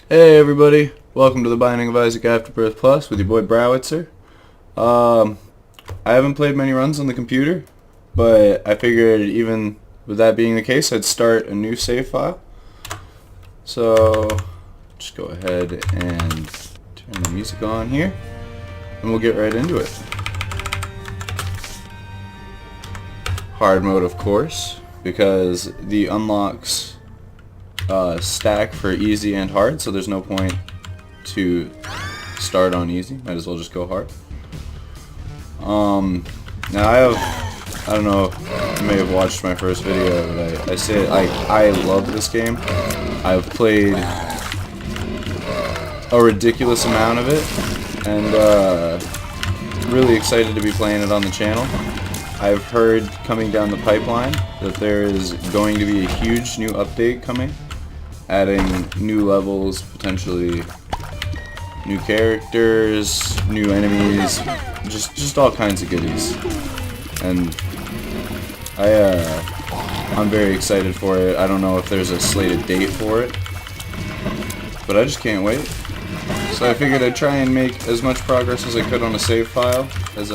Hey everybody, welcome to the Binding of Isaac Afterbirth Plus with your boy Browitzer. I haven't played many runs on the computer, but I figured even with that being the case, I'd start a new save file. So, just go ahead and turn the music on here, and we'll get right into it. Hard mode, of course, because the unlocks stack for easy and hard, so there's no point to start on easy. Might as well just go hard. Now I don't know if you may have watched my first video, but I say I love this game. I've played a ridiculous amount of it, and really excited to be playing it on the channel. I've heard coming down the pipeline that there is going to be a huge new update coming, adding new levels, potentially new characters, new enemies, just all kinds of goodies. And I'm very excited for it. I don't know if there's a slated date for it, but I just can't wait. So I figured I'd try and make as much progress as I could on a save file as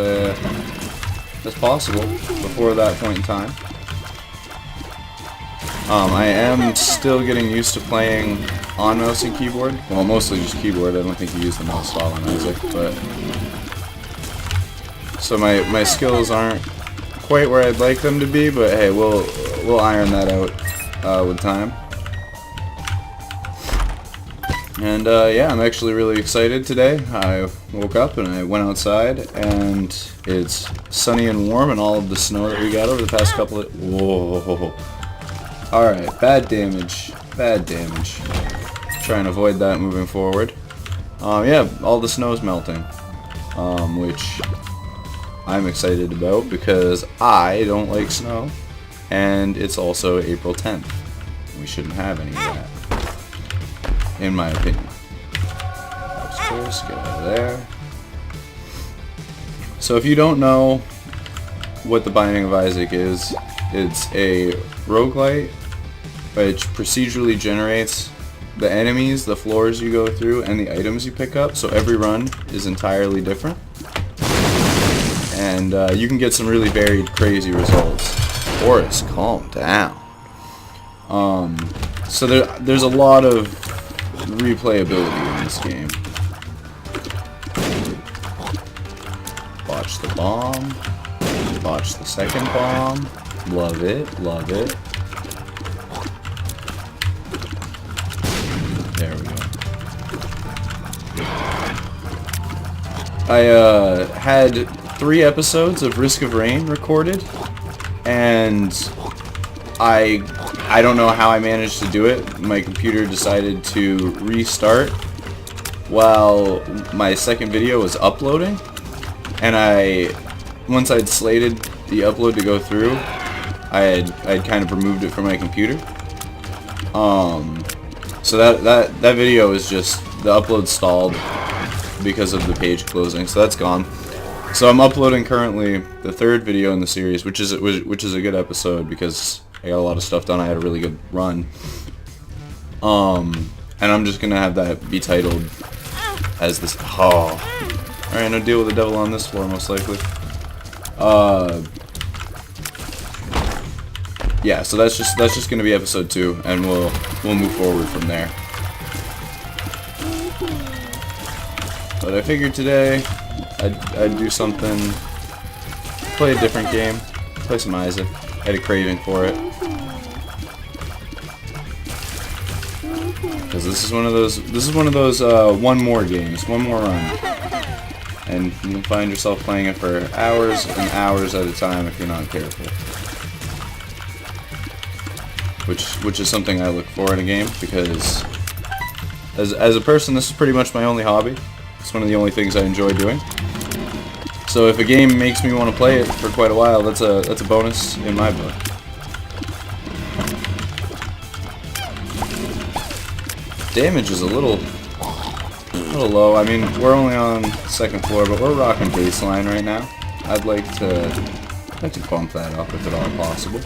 possible before that point in time. I am still getting used to playing on mouse and keyboard. Well, mostly just keyboard. I don't think you use the mouse style on Isaac, but so my skills aren't quite where I'd like them to be. But hey, we'll iron that out with time. And yeah, I'm actually really excited today. I woke up and I went outside, and it's sunny and warm, and all of the snow that we got over the past couple of... Whoa. Alright, bad damage. Try and avoid that moving forward. Yeah, all the snow is melting. Which I'm excited about because I don't like snow. And it's also April 10th. We shouldn't have any of that, in my opinion. Upstairs, get out of there. So if you don't know what the Binding of Isaac is, it's a roguelite which procedurally generates the enemies, the floors you go through, and the items you pick up, so every run is entirely different. And you can get some really varied, crazy results. Forrest, calm down. So there's a lot of replayability in this game. Botch the bomb. Botch the second bomb. Love it. There we go. I had 3 episodes of Risk of Rain recorded, and I don't know how I managed to do it. My computer decided to restart while my second video was uploading, and once I'd slated the upload to go through, I'd kind of removed it from my computer. So that video is just, the upload stalled because of the page closing, so that's gone. So I'm uploading currently the 3rd video in the series, which is a good episode because I got a lot of stuff done. I had a really good run. And I'm just gonna have that be titled as this. Oh, all right, no deal with the devil on this floor, most likely. Yeah, so that's just gonna be episode 2, and we'll move forward from there. But I figured today I'd do something, play a different game, play some Isaac. I had a craving for it, because this is one of those one more games, one more run, and you can find yourself playing it for hours and hours at a time if you're not careful. Which is something I look for in a game, because as a person, this is pretty much my only hobby. It's one of the only things I enjoy doing. So if a game makes me want to play it for quite a while, that's a bonus in my book. Damage is a little low. I mean, we're only on 2nd floor, but we're rocking baseline right now. I'd like to bump that up if at all possible.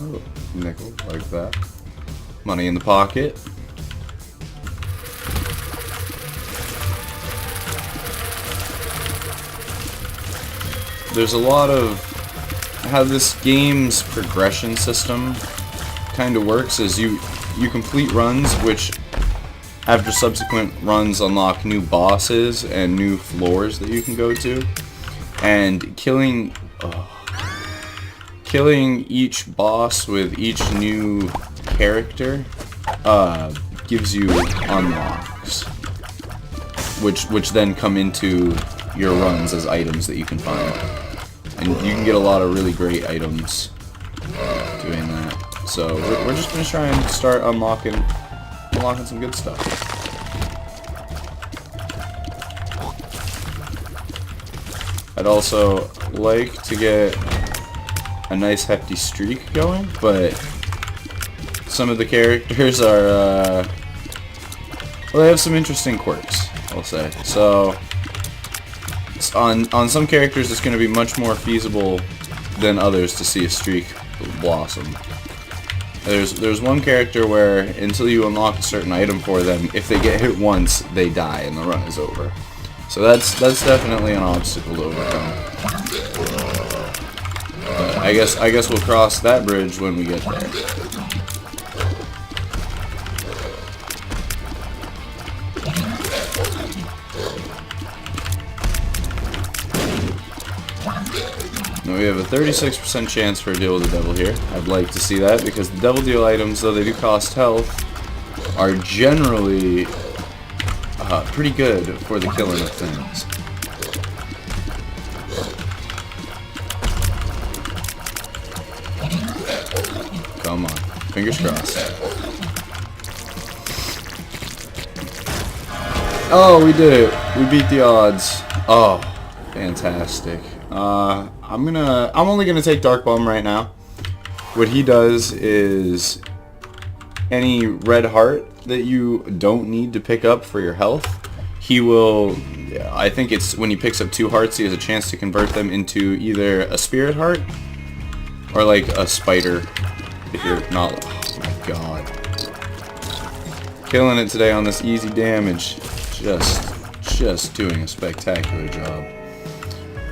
Oh, nickel, like that. Money in the pocket. there's a lot of how this game's progression system kind of works is you complete runs, which after subsequent runs unlock new bosses and new floors that you can go to, and killing each boss with each new character gives you unlocks, which then come into your runs as items that you can find, and you can get a lot of really great items doing that. So we're just gonna try and start unlocking some good stuff. I'd also like to get a nice hefty streak going, but some of the characters are well, they have some interesting quirks, I'll say. So on some characters it's going to be much more feasible than others to see a streak blossom. There's one character where until you unlock a certain item for them, if they get hit once, they die and the run is over. So that's definitely an obstacle to overcome. But I guess we'll cross that bridge when we get there. Now we have a 36% chance for a deal with the devil here. I'd like to see that because the devil deal items, though they do cost health, are generally pretty good for the killing of things. Come on, fingers crossed. Oh, we did it! We beat the odds. Oh, fantastic. I'm only gonna take Dark Bum right now. What he does is any red heart that you don't need to pick up for your health, he will, I think it's when he picks up 2 hearts, he has a chance to convert them into either a spirit heart or like a spider if you're not. Oh my god. Killing it today on this easy damage. Just doing a spectacular job.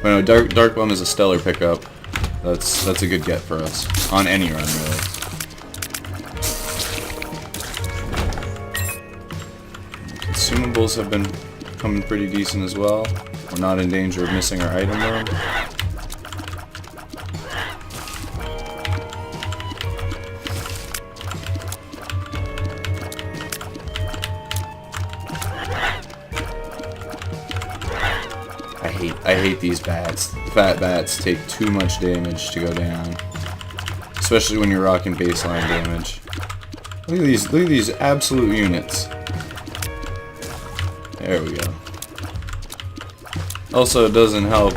But no, Dark Bum is a stellar pickup. That's a good get for us on any run, really. Consumables have been coming pretty decent as well. We're not in danger of missing our item room. I hate these bats. Fat bats take too much damage to go down, especially when you're rocking baseline damage. Look at these absolute units. There we go. Also, it doesn't help.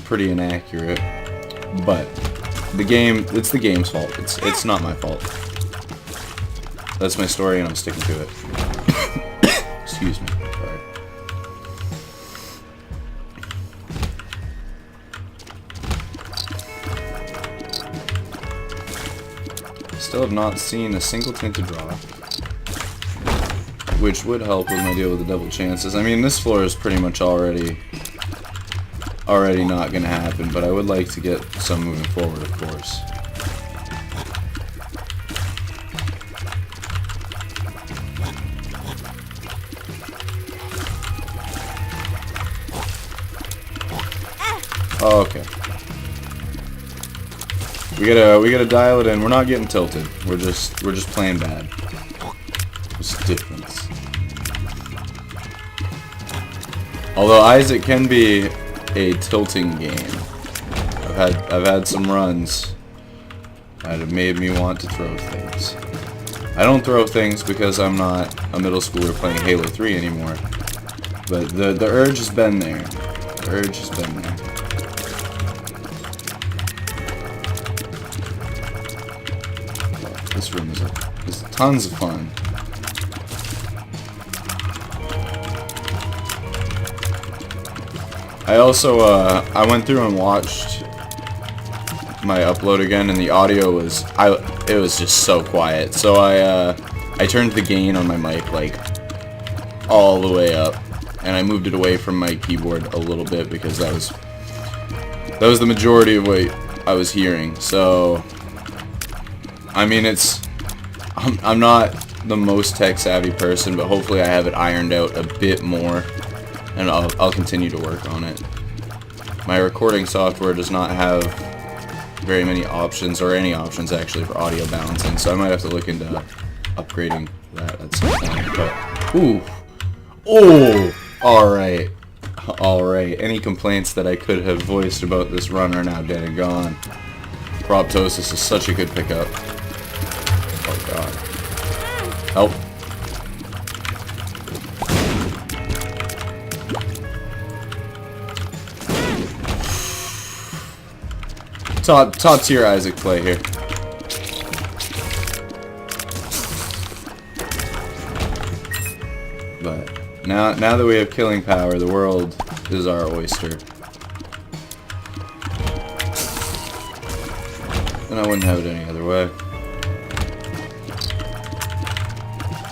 Pretty inaccurate, but it's the game's fault. It's not my fault. That's my story, and I'm sticking to it. Excuse me. Sorry. Still have not seen a single tinted drop, which would help with my deal with the devil chances. I mean, this floor is pretty much already not gonna happen, but I would like to get some moving forward, of course. Oh, okay. We gotta dial it in. We're not getting tilted. We're just playing bad. There's a difference. Although Isaac can be a tilting game. I've had some runs that have made me want to throw things. I don't throw things because I'm not a middle schooler playing Halo 3 anymore. But the urge has been there. The urge has been there. This room is tons of fun. I also I went through and watched my upload again, and the audio was it was just so quiet. So I turned the gain on my mic like all the way up, and I moved it away from my keyboard a little bit because that was That was the majority of what I was hearing. So, I mean, I'm not the most tech savvy person, but hopefully I have it ironed out a bit more, and I'll continue to work on it. My recording software does not have very many options, or any options actually, for audio balancing, so I might have to look into upgrading that at some point. But ooh, oh, all right. Alright, any complaints that I could have voiced about this run are now dead and gone. Proptosis is such a good pickup. Oh god. Help. Top tier Isaac play here. But now that we have killing power, the world is our oyster. And I wouldn't have it any other way.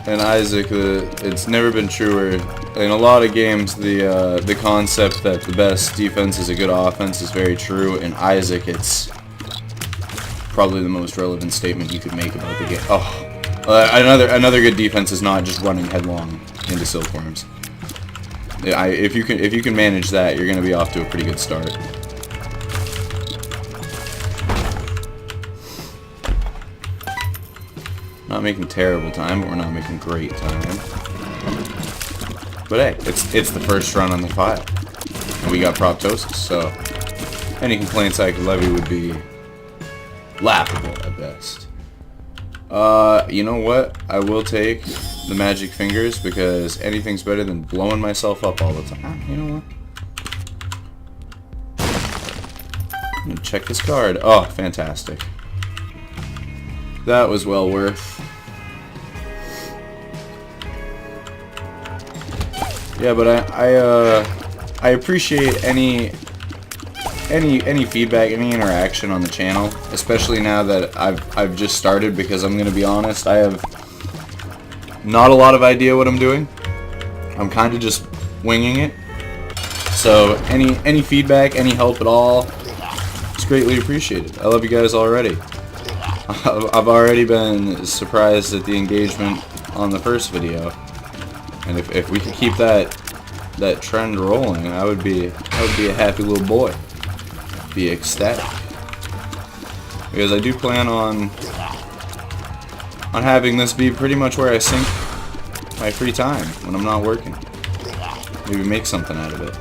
And Isaac, it's never been truer. In a lot of games, the concept that the best defense is a good offense is very true. In Isaac, it's probably the most relevant statement you could make about the game. Oh, another good defense is not just running headlong into silkworms. If you can manage that, you're gonna be off to a pretty good start. Not making terrible time, but we're not making great time. But hey, it's the first run on the file, and we got Proptosis, so any complaints I could levy would be laughable at best. You know what? I will take the magic fingers, because anything's better than blowing myself up all the time. You know what? I'm gonna check this card. Oh, fantastic. That was well worth. Yeah, but I appreciate any feedback, any interaction on the channel, especially now that I've just started, because I'm gonna be honest, I have not a lot of idea what I'm doing. I'm kind of just winging it. So any feedback, any help at all, it's greatly appreciated. I love you guys already. I've already been surprised at the engagement on the first video, and if we could keep that trend rolling, I would be a happy little boy. Be ecstatic, because I do plan on having this be pretty much where I sink my free time when I'm not working. Maybe make something out of it,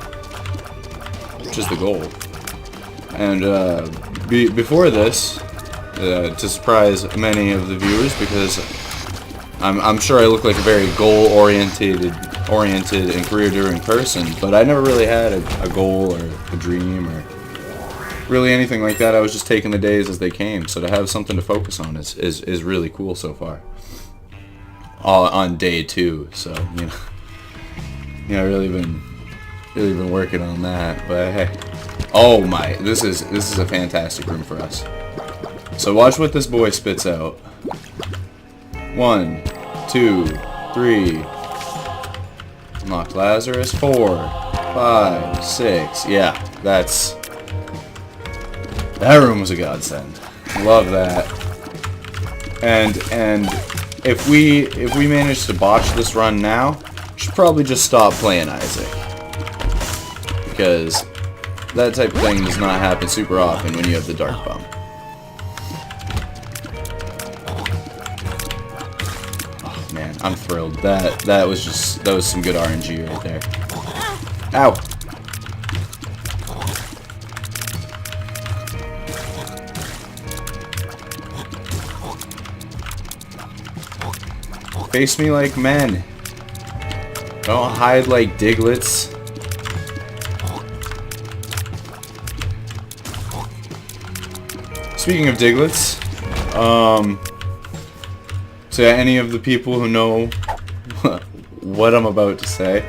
which is the goal. And before this, to surprise many of the viewers, because I'm sure I look like a very goal-oriented and career-driven person, but I never really had a goal or a dream or really anything like that. I was just taking the days as they came. So to have something to focus on is really cool so far. On day 2, so I really been working on that. But hey, oh my, this is a fantastic room for us. So watch what this boy spits out. 1, 2, 3. Unlocked Lazarus. 4, 5, 6. Yeah, that room was a godsend. Love that. And if we manage to botch this run now, we should probably just stop playing Isaac, because that type of thing does not happen super often when you have the dark bump. Oh man, I'm thrilled. That was some good RNG right there. Ow. Face me like men. Don't hide like Diglets. Speaking of Diglets, to any of the people who know what I'm about to say,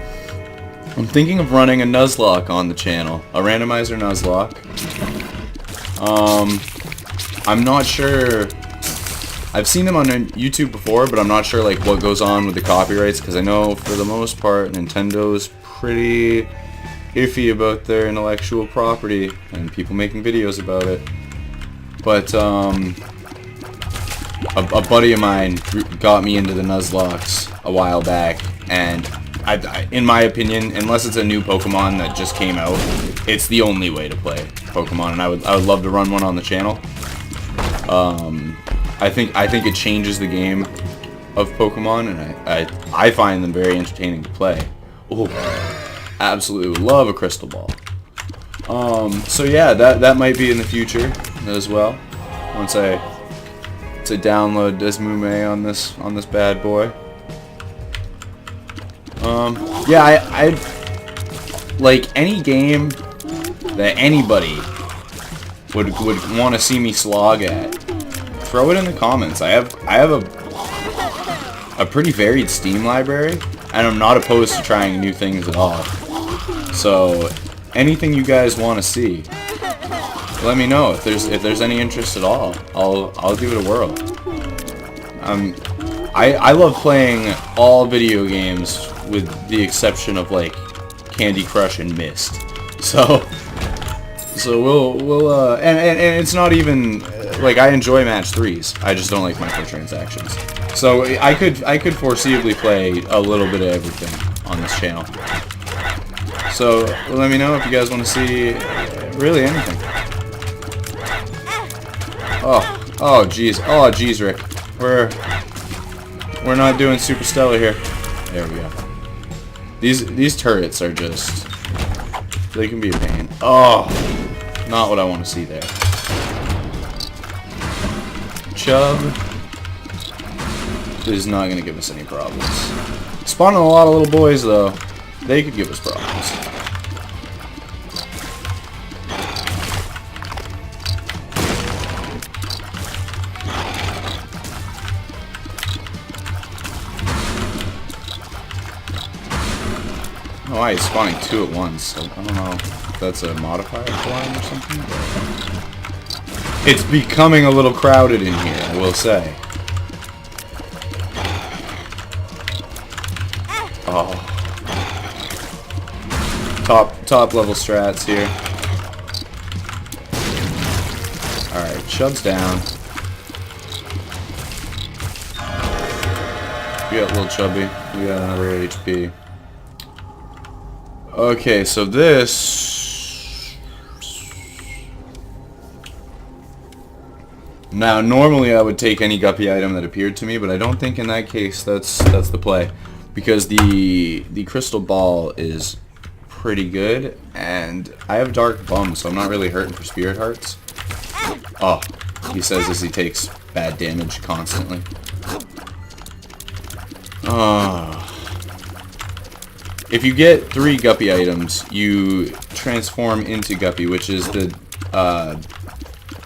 I'm thinking of running a Nuzlocke on the channel. A randomizer Nuzlocke. I'm not sure. I've seen them on YouTube before, but I'm not sure like what goes on with the copyrights, because I know for the most part Nintendo's pretty iffy about their intellectual property and people making videos about it. But a buddy of mine got me into the Nuzlocke a while back, and I, in my opinion, unless it's a new Pokemon that just came out, it's the only way to play Pokemon, and I would love to run one on the channel. I think it changes the game of Pokemon, and I find them very entertaining to play. Ooh, absolutely would love a crystal ball. So yeah, that might be in the future as well. Once I download Desmume on this bad boy. Yeah, I like any game that anybody would want to see me slog at. Throw it in the comments. I have a pretty varied Steam library, and I'm not opposed to trying new things at all. So anything you guys want to see, let me know if there's any interest at all. I'll give it a whirl. I love playing all video games with the exception of like Candy Crush and Myst. So we'll and it's not even like I enjoy match 3s. I just don't like microtransactions. So I could foreseeably play a little bit of everything on this channel. So let me know if you guys want to see really anything. Oh geez, Rick. We're not doing super stellar here. There we go. These turrets are just, they can be a pain. Oh, not what I want to see there. Chub is not going to give us any problems. Spawning a lot of little boys though, they could give us problems. Oh, why he's spawning 2 at once. So I don't know if that's a modifier for him or something. It's becoming a little crowded in here, I will say. Oh. Top level strats here. Alright, Chub's down. We got little Chubby. We got another HP. Okay, so this... Now, normally I would take any guppy item that appeared to me, but I don't think in that case that's the play. Because the crystal ball is pretty good, and I have dark bum, so I'm not really hurting for spirit hearts. Oh, he says as he takes bad damage constantly. Oh. If you get 3 guppy items, you transform into Guppy, which is one of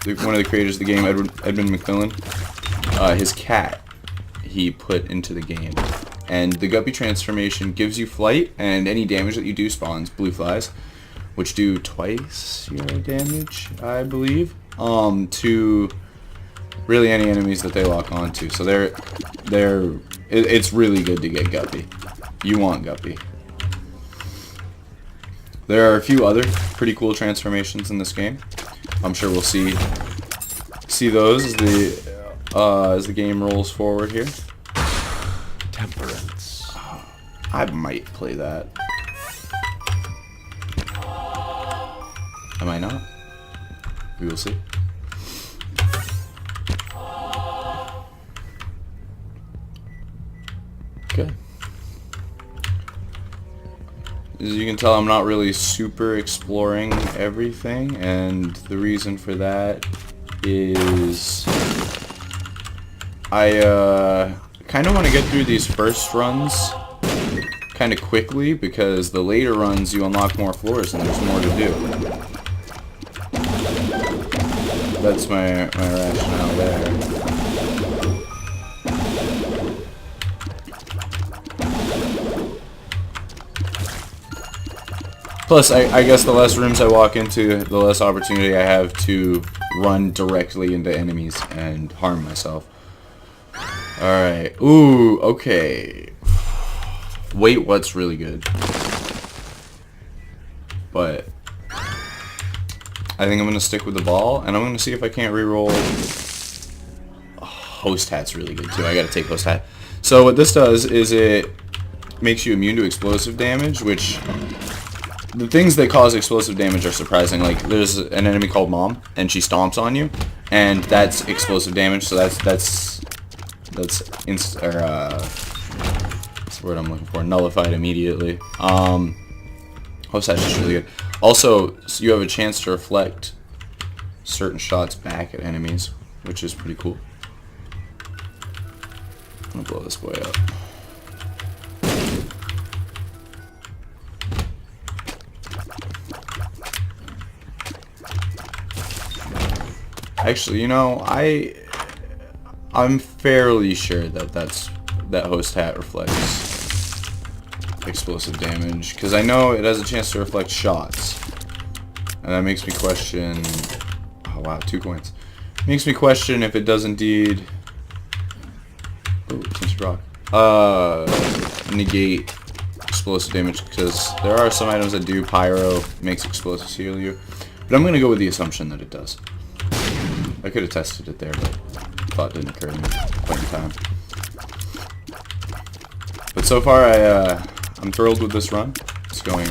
the creators of the game, Edmund McMillan. His cat he put into the game. And the Guppy transformation gives you flight, and any damage that you do spawns blue flies, which do twice your damage, I believe, to really any enemies that they lock onto. So it's really good to get Guppy. You want Guppy. There are a few other pretty cool transformations in this game. I'm sure we'll see those as the game rolls forward here. Temperance. I might play that. I might not. We will see. Okay. As you can tell, I'm not really super exploring everything, and the reason for that is I kind of want to get through these first runs kind of quickly, because the later runs you unlock more floors and there's more to do. That's my rationale there. Plus, I guess the less rooms I walk into, the less opportunity I have to run directly into enemies and harm myself. Alright. Ooh, okay. Wait, what's really good? but I think I'm going to stick with the ball, and I'm going to see if I can't reroll. Oh, host hat's really good too. I got to take host hat. So what this does is it makes you immune to explosive damage, which the things that cause explosive damage are surprising. Like there's an enemy called Mom, and she stomps on you, and that's explosive damage. So that's what's the word I'm looking for? Nullified immediately. Host hat's just really good. Also, you have a chance to reflect certain shots back at enemies, which is pretty cool. I'm gonna blow this boy up. Actually, you know, I'm fairly sure that host hat reflects explosive damage, because I know it has a chance to reflect shots, and that makes me question. Oh wow, 2 coins. Makes me question if it does indeed. Ooh, tinted rock. Negate explosive damage, because there are some items that do. Pyro makes explosives heal you, but I'm gonna go with the assumption that it does. I could have tested it there, but thought didn't occur to me quite in time. But so far, I'm thrilled with this run. It's going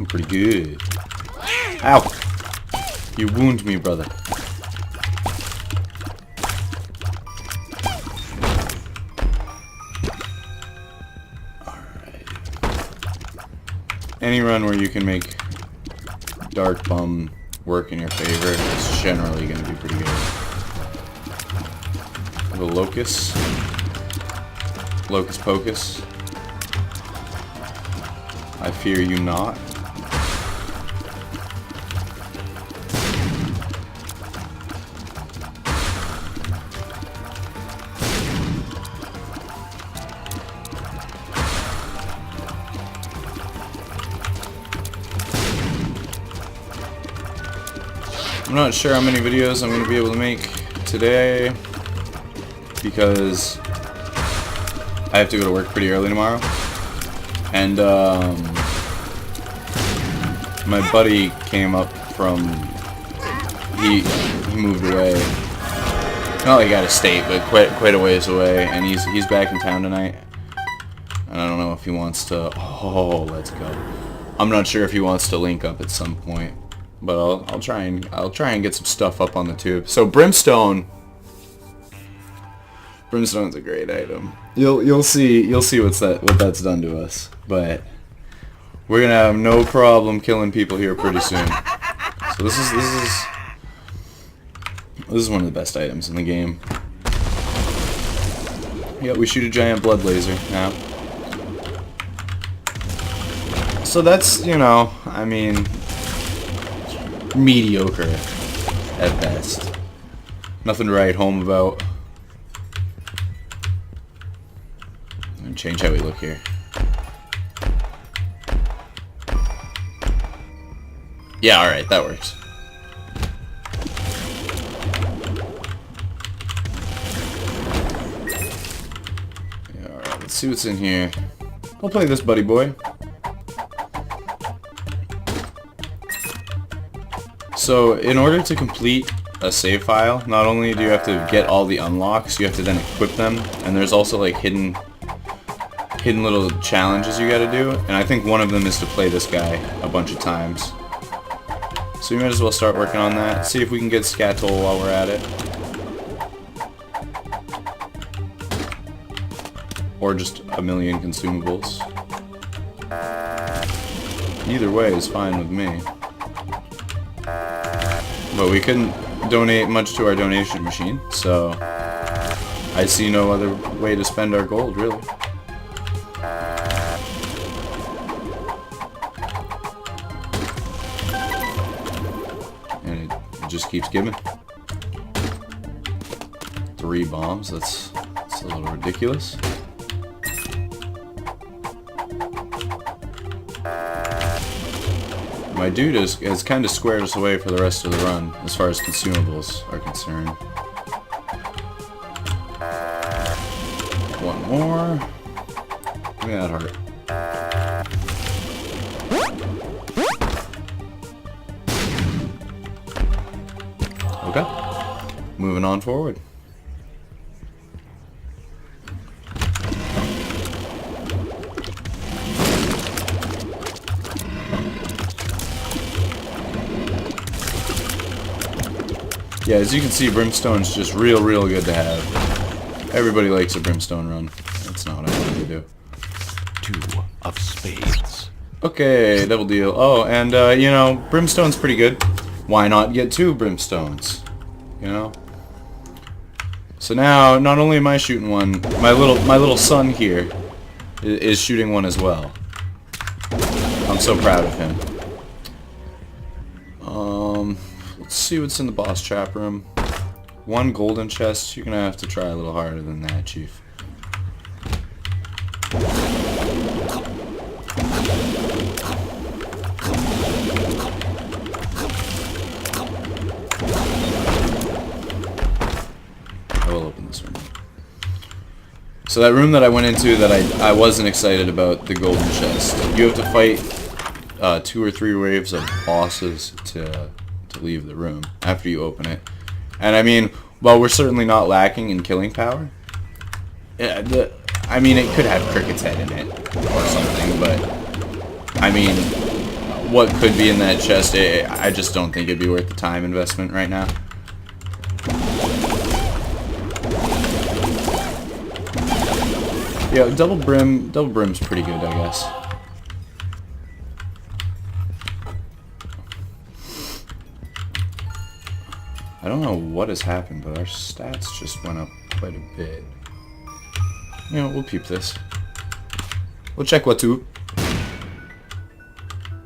pretty good. Ow! You wound me, brother. Alright. Any run where you can make Dark Bum work in your favor is generally going to be pretty good. The Locust. Locust Pocus. I fear you not. I'm not sure how many videos I'm going to be able to make today, because I have to go to work pretty early tomorrow, and my buddy came up from, he moved away, not like out of state, but quite a ways away, and he's back in town tonight, and I don't know if he wants to, oh, let's go. I'm not sure if he wants to link up at some point, but I'll try and get some stuff up on the tube. So Brimstone's a great item. You'll see what that's done to us. But we're gonna have no problem killing people here pretty soon. So this is one of the best items in the game. Yeah, we shoot a giant blood laser now. So that's, you know, I mean, mediocre at best. Nothing to write home about. And change how we look here. Yeah, alright, that works. Yeah, alright, let's see what's in here. I'll play this buddy boy. So, in order to complete a save file, not only do you have to get all the unlocks, you have to then equip them, and there's also like hidden little challenges you gotta do, and I think one of them is to play this guy a bunch of times. So we might as well start working on that, see if we can get Scatol while we're at it. Or just a million consumables. Either way is fine with me. But we couldn't donate much to our donation machine, so I see no other way to spend our gold, really. And it just keeps giving. 3 bombs, that's a little ridiculous. My dude has kind of squared us away for the rest of the run, as far as consumables are concerned. One more. Give me that heart. Okay. Moving on forward. Yeah, as you can see, Brimstone's just real good to have. Everybody likes a Brimstone run. That's not what I wanted to do. 2 of spades. Okay, double deal. Oh, and, you know, Brimstone's pretty good. Why not get 2 Brimstones? You know? So now, not only am I shooting one, my little son here is shooting one as well. I'm so proud of him. Let's see what's in the boss trap room. 1 golden chest. You're gonna have to try a little harder than that, Chief. I will open this room. So that room that I went into that I wasn't excited about, the golden chest. You have to fight 2 or 3 waves of bosses to leave the room after you open it. And I mean, while we're certainly not lacking in killing power, I mean, it could have Cricket's head in it or something, but I mean, what could be in that chest, I just don't think it'd be worth the time investment right now. Yeah, double brim's pretty good, I guess. I don't know what has happened, but our stats just went up quite a bit. You know, we'll peep this. We'll check what to.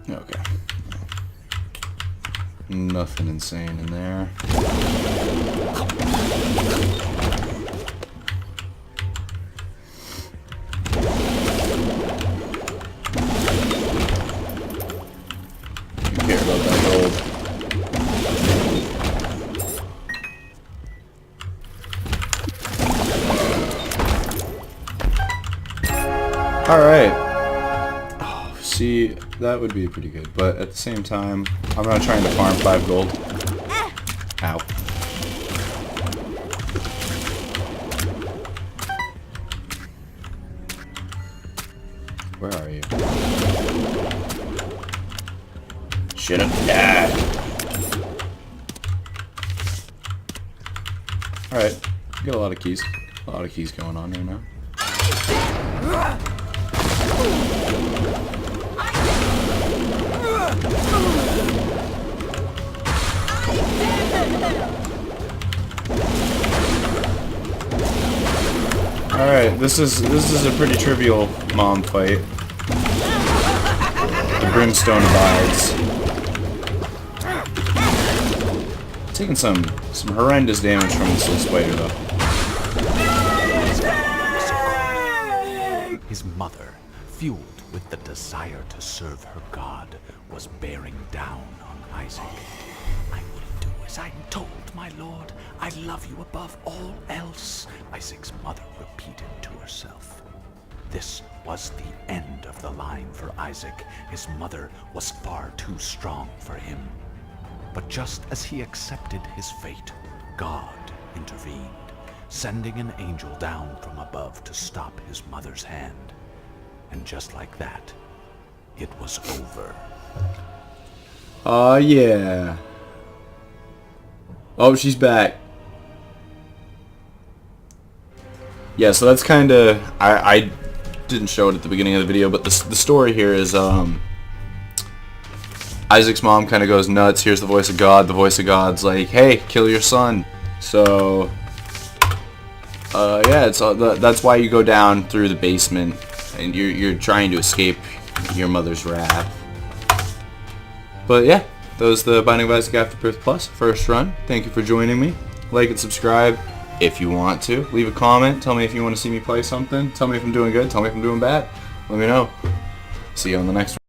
Okay. Nothing insane in there. You care about that gold. Alright. Oh, see, that would be pretty good, but at the same time, I'm not trying to farm 5 gold. Ow. Where are you? Should've died. Alright, got a lot of keys. A lot of keys going on right now. Alright, this is a pretty trivial mom fight. The Brimstone abides. Taking some horrendous damage from this little spider though. His mother, fueled with the desire to serve her god, was bearing down on Isaac. I will do as I'm told, my lord. I love you above all else, Isaac's mother repeated to herself. This was the end of the line for Isaac. His mother was far too strong for him. But just as he accepted his fate, God intervened, sending an angel down from above to stop his mother's hand. And just like that, it was over. Yeah. Oh, she's back. Yeah, so that's kind of... I didn't show it at the beginning of the video, but the story here is... Isaac's mom kind of goes nuts. Here's the voice of God. The voice of God's like, hey, kill your son. So... yeah, that's why you go down through the basement, and you're trying to escape your mother's wrath. But yeah, that was the Binding of Isaac Afterbirth Plus first run. Thank you for joining me. Like and subscribe if you want to. Leave a comment. Tell me if you want to see me play something. Tell me if I'm doing good. Tell me if I'm doing bad. Let me know. See you on the next one.